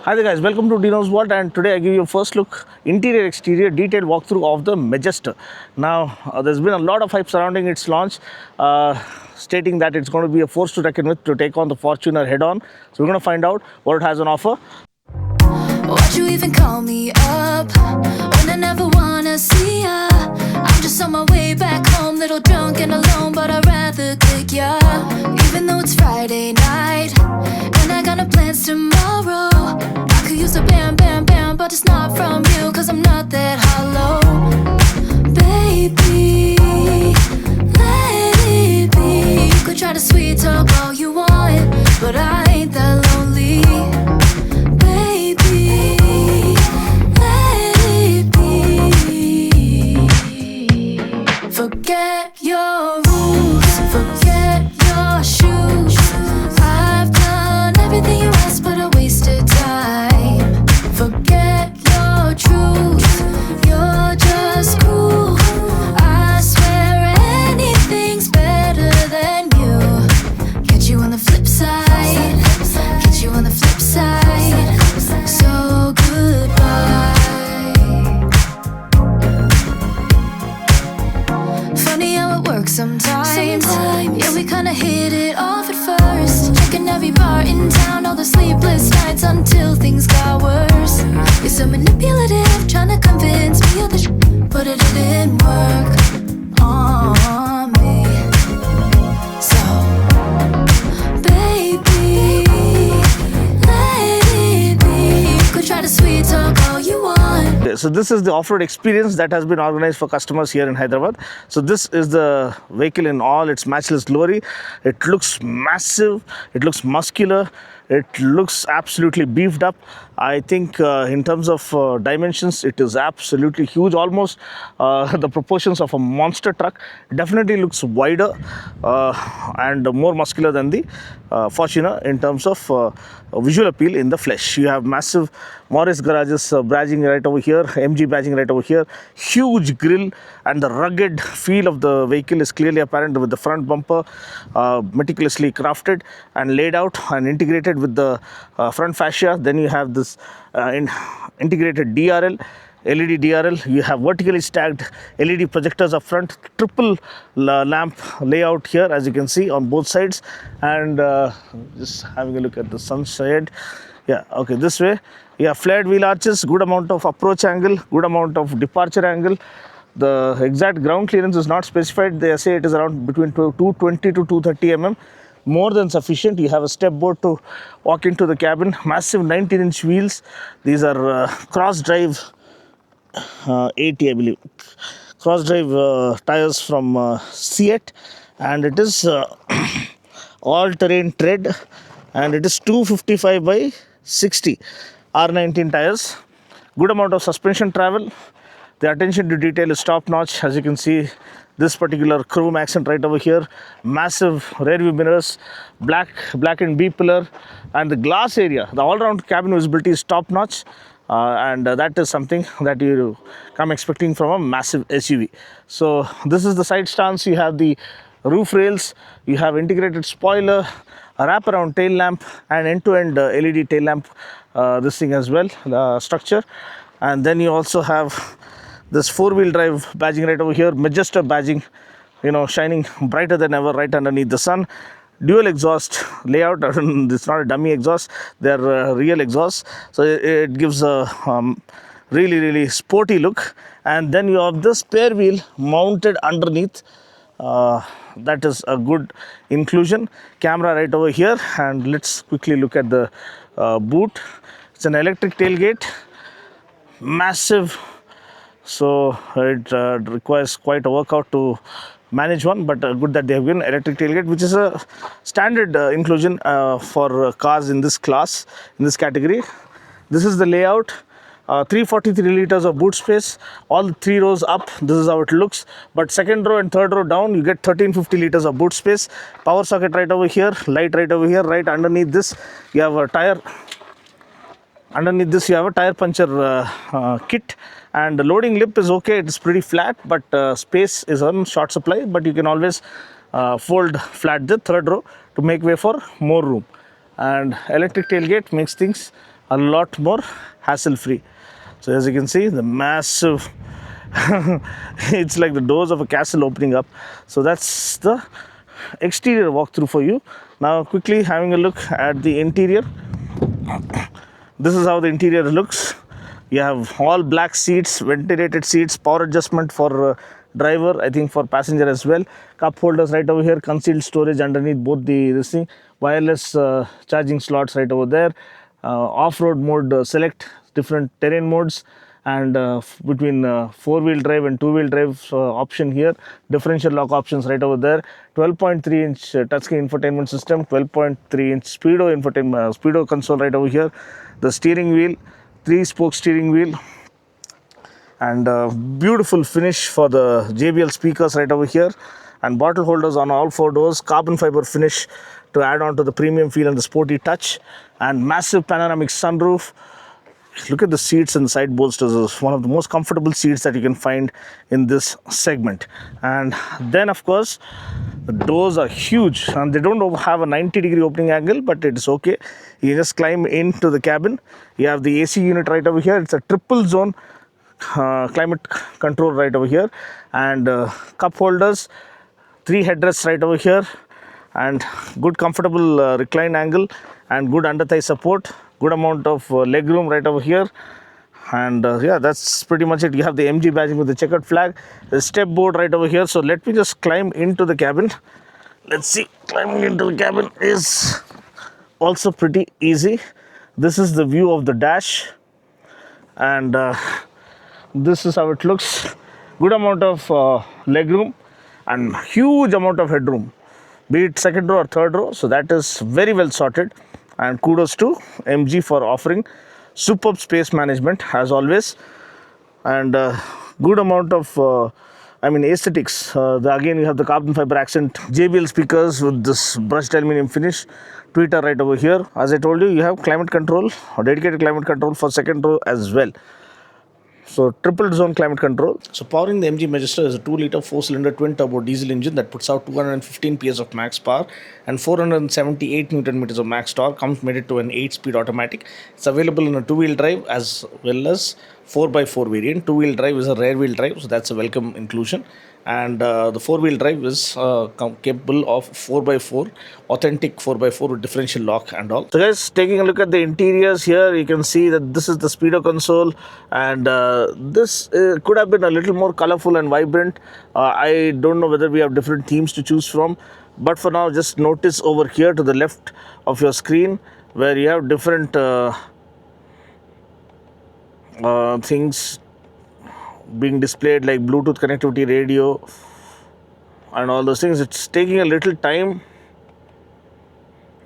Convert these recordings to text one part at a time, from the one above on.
Hi there guys, welcome to Dino's World, and today I give you a first look, interior exterior detailed walkthrough of the Majestor. Now there's been a lot of hype surrounding its launch, stating that it's going to be a force to reckon with to take on the Fortuner head on. So we're going to find out what it has on offer. Why'd you even call me up when I never wanna see ya? I'm just on my way back home, little drunk and alone, but I'd rather click ya. Even though it's Friday night and I got no plans tomorrow, I could use a bam bam bam, but it's not from you, cause I'm not that hollow. Baby, let it be. You could try to sweet talk all you want, but I ain't that lonely. Forget your rules, forget your shoes. I've done everything you asked, but I wasted time. Forget your truth, you're just cool. I swear anything's better than you. Catch you on the flip side, catch you on the flip side. So goodbye. Funny how it works sometimes. Yeah, we kinda hit it off at first. Checking every bar in town, all the sleepless nights until things got worse. You're so manipulative, trying to convince me of the but it didn't work on me. So, baby, let it be. You could try to sweet talk all you want. So this is the off-road experience that has been organized for customers here in Hyderabad. So this is the vehicle in all its matchless glory. It looks massive, it looks muscular, it looks absolutely beefed up. I think in terms of dimensions, it is absolutely huge, almost the proportions of a monster truck. Definitely looks wider and more muscular than the Fortuner in terms of visual appeal in the flesh. You have massive Morris garages badging right over here, MG badging right over here, huge grille, and the rugged feel of the vehicle is clearly apparent with the front bumper meticulously crafted and laid out and integrated with the front fascia. Then you have this integrated DRL, LED DRL. You have vertically stacked LED projectors up front, triple lamp layout here, as you can see on both sides. And just having a look at the sunset. Yeah, okay, this way. Yeah, flared wheel arches, good amount of approach angle, good amount of departure angle. The exact ground clearance is not specified. They say it is around between 220 to 230 mm. More than sufficient. You have a step board to walk into the cabin. Massive 19-inch wheels. These are cross drive 80, I believe. Cross drive tires from Seat, and it is all-terrain tread, and it is 255 by 60 R19 tires. Good amount of suspension travel. The attention to detail is top notch, as you can see. This particular chrome accent right over here, massive rear view mirrors, blackened B pillar, and the glass area, the all-round cabin visibility is top notch, and that is something that you come expecting from a massive SUV. So this is the side stance. You have the roof rails, you have integrated spoiler, a wraparound tail lamp, and end-to-end LED tail lamp, this thing as well, structure. And then you also have this four-wheel drive badging right over here, Majestor badging, you know, shining brighter than ever right underneath the sun. Dual exhaust layout. It's not a dummy exhaust, they're real exhausts, so it gives a really sporty look. And then you have the spare wheel mounted underneath. That is a good inclusion. Camera right over here, and let's quickly look at the boot. It's an electric tailgate, massive. So it requires quite a workout to manage one, but good that they have given electric tailgate, which is a standard inclusion for cars in this class, in this category. This is the layout. 343 liters of boot space, all 3 rows up. This is how it looks, but second row and third row down, you get 1350 liters of boot space. Power socket right over here, light right over here. Right underneath this, you have a tire. Underneath this, you have a tire puncher kit, and the loading lip is okay. It is pretty flat, but space is on short supply. But you can always fold flat the third row to make way for more room. And electric tailgate makes things a lot more hassle free. So as you can see, the massive it's like the doors of a castle opening up. So that's the exterior walkthrough for you. Now quickly having a look at the interior. This is how the interior looks. You have all black seats, ventilated seats, power adjustment for driver, I think for passenger as well. Cup holders right over here, concealed storage underneath both this thing, wireless charging slots right over there. Off-road mode, select different terrain modes, and between four-wheel drive and two-wheel drive option here, differential lock options right over there. 12.3 inch touchscreen infotainment system, 12.3 inch speedo infotainment speedo console right over here. The steering wheel, 3-spoke steering wheel, and beautiful finish for the JBL speakers right over here, and bottle holders on all four doors, carbon fiber finish to add on to the premium feel and the sporty touch, and massive panoramic sunroof. Look at the seats and side bolsters. It's one of the most comfortable seats that you can find in this segment. And then of course the doors are huge, and they don't have a 90-degree opening angle, but it's okay. You just climb into the cabin. You have the AC unit right over here. It's a triple zone climate control right over here, and cup holders, 3 headrests right over here, and good comfortable recline angle and good under thigh support, good amount of leg room right over here. And yeah, that's pretty much it. You have the MG badging with the checkered flag, the step board right over here. So let me just climb into the cabin. Let's see, climbing into the cabin is also pretty easy. This is the view of the dash, and this is how it looks. Good amount of leg room and huge amount of headroom, be it second row or third row. So that is very well sorted, and kudos to MG for offering superb space management as always, and good amount of aesthetics. Again, you have the carbon fiber accent JBL speakers with this brushed aluminum finish, tweeter right over here. As I told you, you have climate control or dedicated climate control for second row as well. So triple zone climate control. So powering the MG Majestor is a 2-liter 4-cylinder twin turbo diesel engine that puts out 215 PS of max power and 478 Newton meters of max torque. Comes mated to an 8-speed automatic. It's available in a 2-wheel drive as well as 4x4 variant. 2-wheel drive is a rear wheel drive, so that's a welcome inclusion. And the 4-wheel drive is capable of 4x4, authentic 4x4 with differential lock and all. So guys, taking a look at the interiors here, you can see that this is the speedo console, and this could have been a little more colorful and vibrant. I don't know whether we have different themes to choose from, but for now just notice over here to the left of your screen where you have different things being displayed, like Bluetooth connectivity, radio, and all those things. It's taking a little time.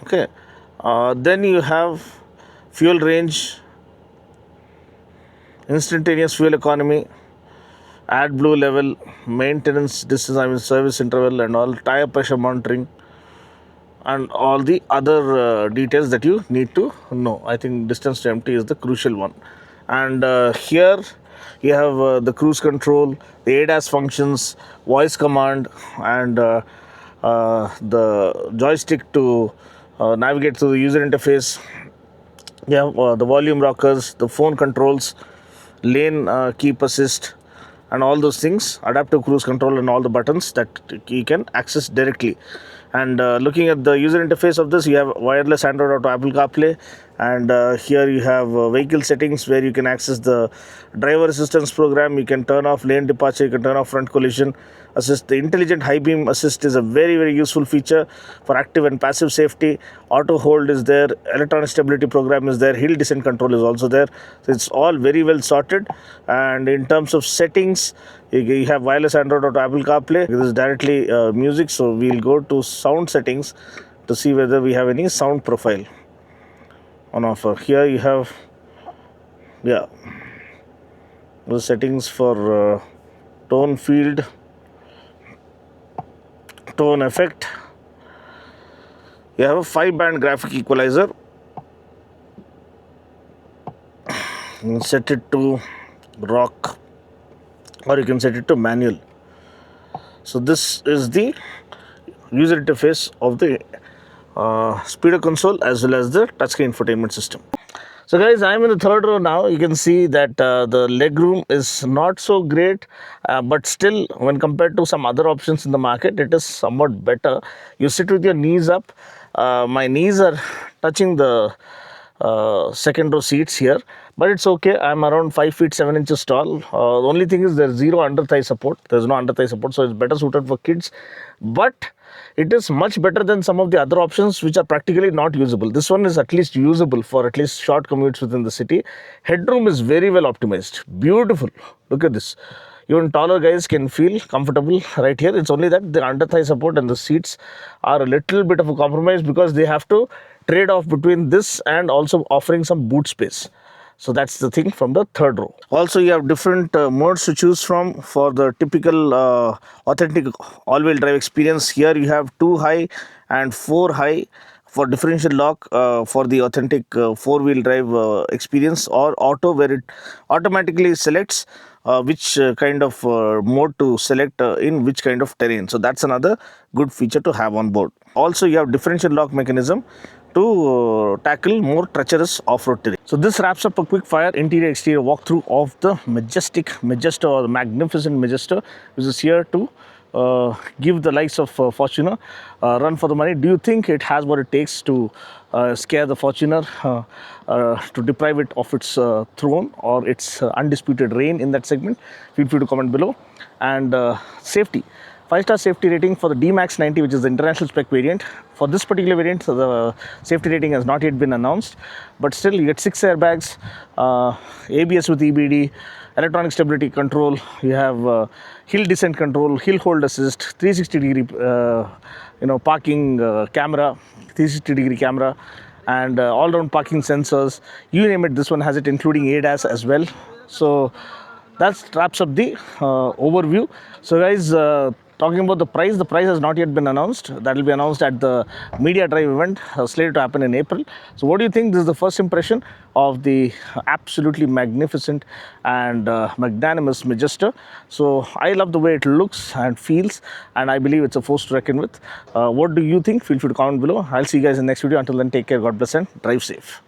Okay, then you have fuel range, instantaneous fuel economy, AdBlue level, maintenance distance, service interval, and all, tire pressure monitoring, and all the other details that you need to know. I think distance to empty is the crucial one. And here you have the cruise control, the ADAS functions, voice command, and the joystick to navigate through the user interface. You have the volume rockers, the phone controls, lane keep assist, and all those things, adaptive cruise control, and all the buttons that you can access directly. And looking at the user interface of this, you have wireless Android Auto, Apple CarPlay, and here you have vehicle settings where you can access the driver assistance program. You can turn off lane departure, you can turn off front collision assist. The intelligent high beam assist is a very useful feature for active and passive safety. Auto hold is there, electronic stability program is there, hill descent control is also there. So it's all very well sorted. And in terms of settings, you have wireless Android Auto, Apple CarPlay. This is directly music, so we'll go to sound settings to see whether we have any sound profile on offer. Here you have the settings for tone field, tone effect. You have a 5-band graphic equalizer. You can set it to rock, or you can set it to manual. So this is the user interface of the speedo console as well as the touchscreen infotainment system. So So guys, I'm in the third row now. You can see that the leg room is not so great, but still when compared to some other options in the market, it is somewhat better. You sit with your knees up. My knees are touching the second row seats here, but it's okay. I'm around 5 feet 7 inches tall. The only thing is there's zero under thigh support. There's no under thigh support, so it's better suited for kids. But it is much better than some of the other options which are practically not usable. This one is at least usable for at least short commutes within the city. Headroom is very well optimized. Beautiful. Look at this. Even taller guys can feel comfortable right here. It's only that the under thigh support and the seats are a little bit of a compromise because they have to trade off between this and also offering some boot space. So that's the thing from the third row. Also, you have different modes to choose from for the typical authentic all-wheel drive experience. Here you have 2 high and 4 high for differential lock for the authentic 4-wheel drive experience, or auto, where it automatically selects which kind of mode to select in which kind of terrain. So that's another good feature to have on board. Also, you have differential lock mechanism to tackle more treacherous off-road terrain. So this wraps up a quick fire interior exterior walkthrough of the majestic Majestor, or the magnificent Majestor, which is here to give the likes of Fortuner run for the money. Do you think it has what it takes to scare the Fortuner, to deprive it of its throne or its undisputed reign in that segment? Feel free to comment below. And safety. 5-star safety rating for the D-Max 90, which is the international spec variant. For this particular variant, so the safety rating has not yet been announced, but still you get 6 airbags, ABS with EBD, electronic stability control, you have hill descent control, hill hold assist, 360 degree parking camera, 360 degree camera, and all-round parking sensors. You name it, this one has it, including ADAS as well. So that wraps up the overview. So guys, talking about the price has not yet been announced. That will be announced at the media drive event slated to happen in April. So what do you think? This is the first impression of the absolutely magnificent and magnanimous Majestor. So I love the way it looks and feels, and I believe it's a force to reckon with. What do you think? Feel free to comment below. I'll see you guys in the next video. Until then, take care, God bless, and drive safe.